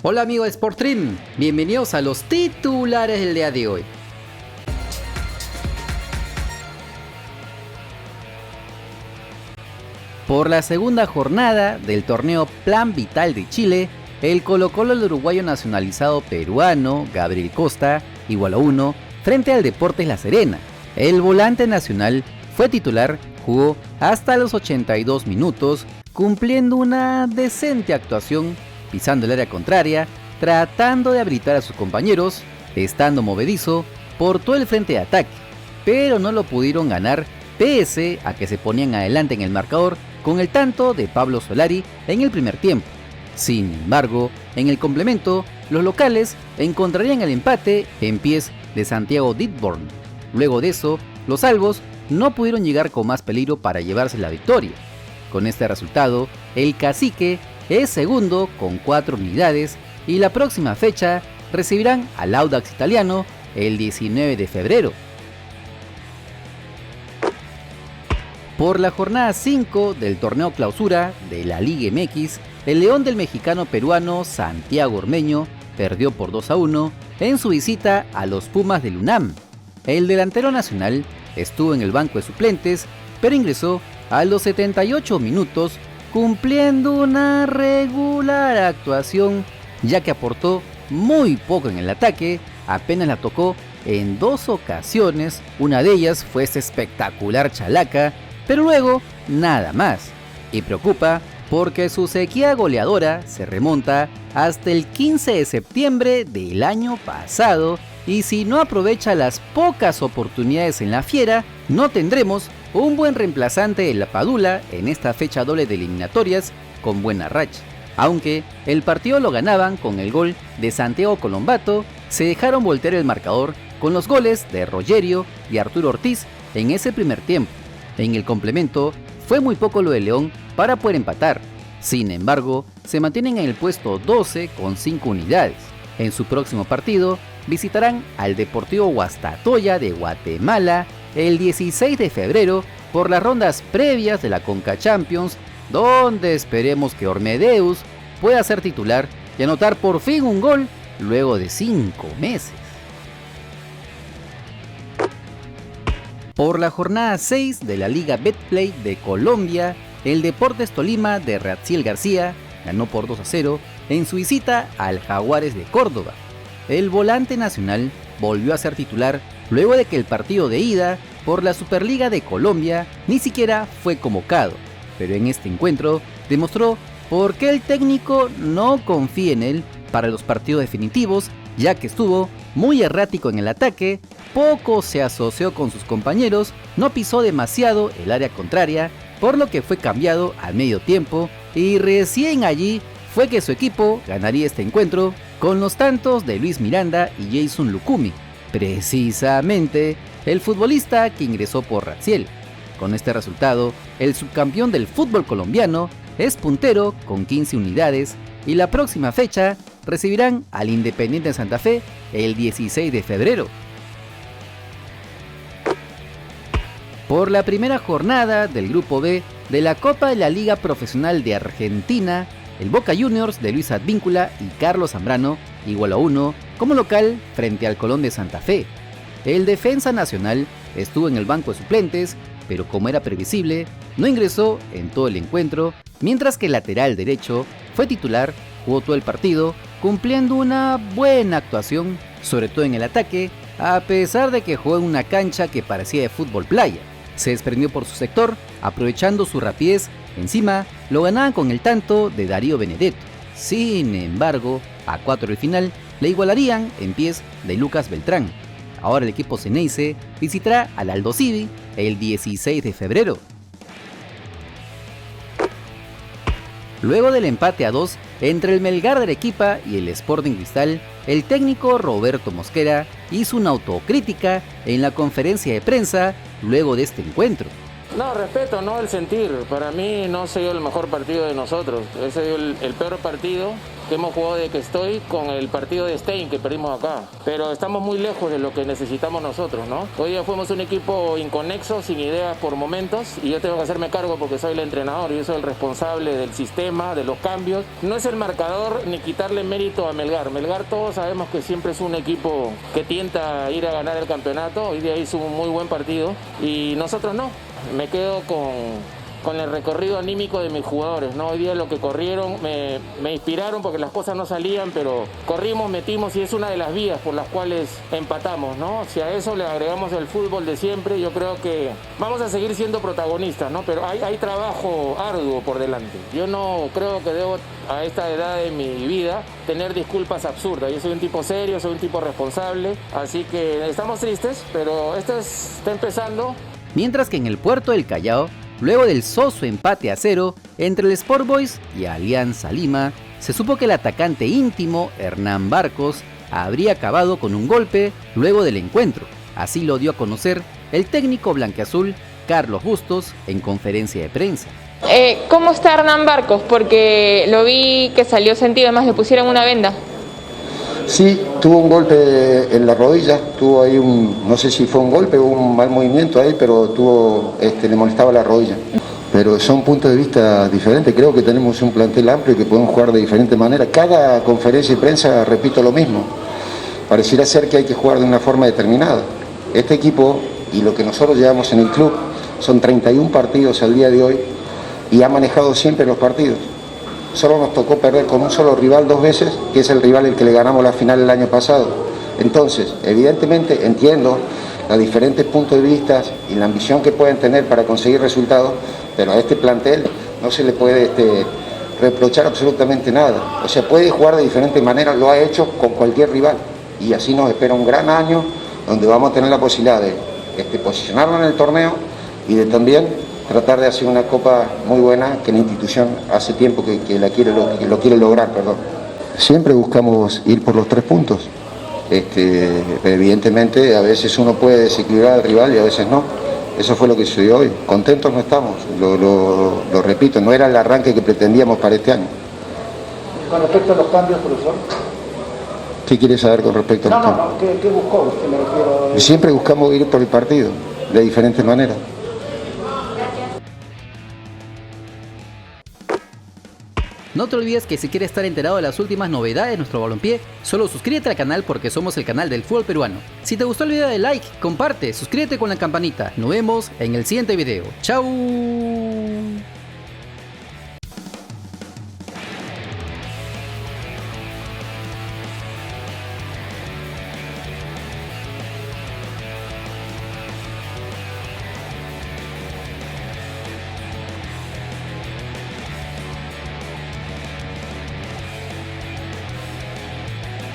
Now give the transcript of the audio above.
Hola amigo de Sportrim, bienvenidos a los titulares del día de hoy. Por la segunda jornada del torneo Plan Vital de Chile, el Colo-Colo del uruguayo nacionalizado peruano Gabriel Costa igualó 1 frente al Deportes La Serena. El volante nacional fue titular, jugó hasta los 82 minutos, cumpliendo una decente actuación, pisando el área contraria, tratando de habilitar a sus compañeros, estando movedizo por todo el frente de ataque, pero no lo pudieron ganar pese a que se ponían adelante en el marcador con el tanto de Pablo Solari en el primer tiempo. Sin embargo, en el complemento, los locales encontrarían el empate en pies de Santiago Ditborn. Luego de eso, los albos no pudieron llegar con más peligro para llevarse la victoria. Con este resultado, el Cacique es segundo con 4 unidades y la próxima fecha recibirán al Audax Italiano el 19 de febrero. Por la jornada 5 del torneo clausura de la Liga MX, el León del mexicano peruano Santiago Ormeño perdió por 2-1 en su visita a los Pumas del UNAM. El delantero nacional estuvo en el banco de suplentes, pero ingresó a los 78 minutos cumpliendo una regular actuación, ya que aportó muy poco en el ataque, apenas la tocó en 2 ocasiones, una de ellas fue esta espectacular chalaca, pero luego nada más. Y preocupa porque su sequía goleadora se remonta hasta el 15 de septiembre del año pasado, y si no aprovecha las pocas oportunidades en la Fiera, no tendremos un buen reemplazante de la Padula en esta fecha doble de eliminatorias con buena racha. Aunque el partido lo ganaban con el gol de Santiago Colombato, se dejaron voltear el marcador con los goles de Rogerio y Arturo Ortiz en ese primer tiempo. En el complemento fue muy poco lo de León para poder empatar. Sin embargo, se mantienen en el puesto 12 con 5 unidades. En su próximo partido visitarán al Deportivo Guastatoya de Guatemala el 16 de febrero por las rondas previas de la Conca Champions, donde esperemos que Ormedeus pueda ser titular y anotar por fin un gol luego de 5 meses. Por la jornada 6 de la Liga Betplay de Colombia, el Deportes Tolima de Raziel García ganó por 2-0 en su visita al Jaguares de Córdoba. El volante nacional volvió a ser titular luego de que el partido de ida por la Superliga de Colombia ni siquiera fue convocado, pero en este encuentro demostró por qué el técnico no confía en él para los partidos definitivos, ya que estuvo muy errático en el ataque, poco se asoció con sus compañeros, no pisó demasiado el área contraria, por lo que fue cambiado al medio tiempo, y recién allí fue que su equipo ganaría este encuentro con los tantos de Luis Miranda y Jason Lucumi, precisamente el futbolista que ingresó por Raziel. Con este resultado, el subcampeón del fútbol colombiano es puntero con 15 unidades y la próxima fecha recibirán al Independiente Santa Fe el 16 de febrero. Por la primera jornada del Grupo B de la Copa de la Liga Profesional de Argentina, el Boca Juniors de Luis Advíncula y Carlos Zambrano igualó 1 como local frente al Colón de Santa Fe. El defensa nacional estuvo en el banco de suplentes, pero como era previsible, no ingresó en todo el encuentro, mientras que el lateral derecho fue titular, jugó todo el partido, cumpliendo una buena actuación, sobre todo en el ataque, a pesar de que jugó en una cancha que parecía de fútbol playa. Se desprendió por su sector, aprovechando su rapidez, encima lo ganaban con el tanto de Darío Benedetto. Sin embargo, a 4 del final le igualarían en pies de Lucas Beltrán. Ahora el equipo Ceneice visitará al Aldosivi el 16 de febrero. Luego del empate a 2 entre el Melgar de Arequipa y el Sporting Cristal, el técnico Roberto Mosquera hizo una autocrítica en la conferencia de prensa luego de este encuentro. No, respeto, no el sentir. Para mí no se dio el mejor partido de nosotros. Ese dio el peor partido que hemos jugado desde que estoy con el partido de Stein que perdimos acá. Pero estamos muy lejos de lo que necesitamos nosotros, ¿no? Hoy día fuimos un equipo inconexo, sin ideas por momentos, y yo tengo que hacerme cargo porque soy el entrenador, yo soy el responsable del sistema, de los cambios. No es el marcador ni quitarle mérito a Melgar. Melgar todos sabemos que siempre es un equipo que tienta ir a ganar el campeonato. Hoy día hizo un muy buen partido y nosotros no. Me quedo con el recorrido anímico de mis jugadores, ¿no? Hoy día lo que corrieron me inspiraron porque las cosas no salían, pero corrimos, metimos y es una de las vías por las cuales empatamos, ¿no? Si a eso le agregamos el fútbol de siempre, yo creo que vamos a seguir siendo protagonistas, ¿no? Pero hay trabajo arduo por delante. Yo no creo que debo, a esta edad de mi vida, tener disculpas absurdas. Yo soy un tipo serio, soy un tipo responsable, así que estamos tristes, pero esto está empezando. Mientras que en el puerto del Callao, luego del soso empate a 0 entre el Sport Boys y Alianza Lima, se supo que el atacante íntimo Hernán Barcos habría acabado con un golpe luego del encuentro. Así lo dio a conocer el técnico blanquiazul Carlos Bustos en conferencia de prensa. ¿Cómo está Hernán Barcos? Porque lo vi que salió sentido, además le pusieron una venda. Sí, tuvo un golpe en la rodilla, tuvo ahí no sé si fue un golpe o un mal movimiento ahí, pero le molestaba la rodilla. Pero son puntos de vista diferentes, creo que tenemos un plantel amplio y que podemos jugar de diferentes maneras. Cada conferencia de prensa repito lo mismo, pareciera ser que hay que jugar de una forma determinada. Este equipo y lo que nosotros llevamos en el club son 31 partidos al día de hoy y ha manejado siempre los partidos. Solo nos tocó perder con un solo rival 2 veces, que es el rival el que le ganamos la final el año pasado. Entonces, evidentemente entiendo los diferentes puntos de vista y la ambición que pueden tener para conseguir resultados, pero a este plantel no se le puede reprochar absolutamente nada. O sea, puede jugar de diferentes maneras, lo ha hecho con cualquier rival. Y así nos espera un gran año, donde vamos a tener la posibilidad de posicionarnos en el torneo y de también tratar de hacer una copa muy buena que la institución hace tiempo que lo quiere lograr. Siempre buscamos ir por los 3 puntos. Evidentemente a veces uno puede desequilibrar al rival y a veces no. Eso fue lo que sucedió hoy. Contentos no estamos, lo repito, no era el arranque que pretendíamos para este año. Con respecto a los cambios, profesor. ¿Qué quiere saber con respecto a los cambios? ¿Qué buscó usted? Me refiero Siempre buscamos ir por el partido, de diferentes maneras. No te olvides que si quieres estar enterado de las últimas novedades de nuestro balompié, solo suscríbete al canal porque somos el canal del fútbol peruano. Si te gustó el video, dale like, comparte, suscríbete con la campanita. Nos vemos en el siguiente video. ¡Chao!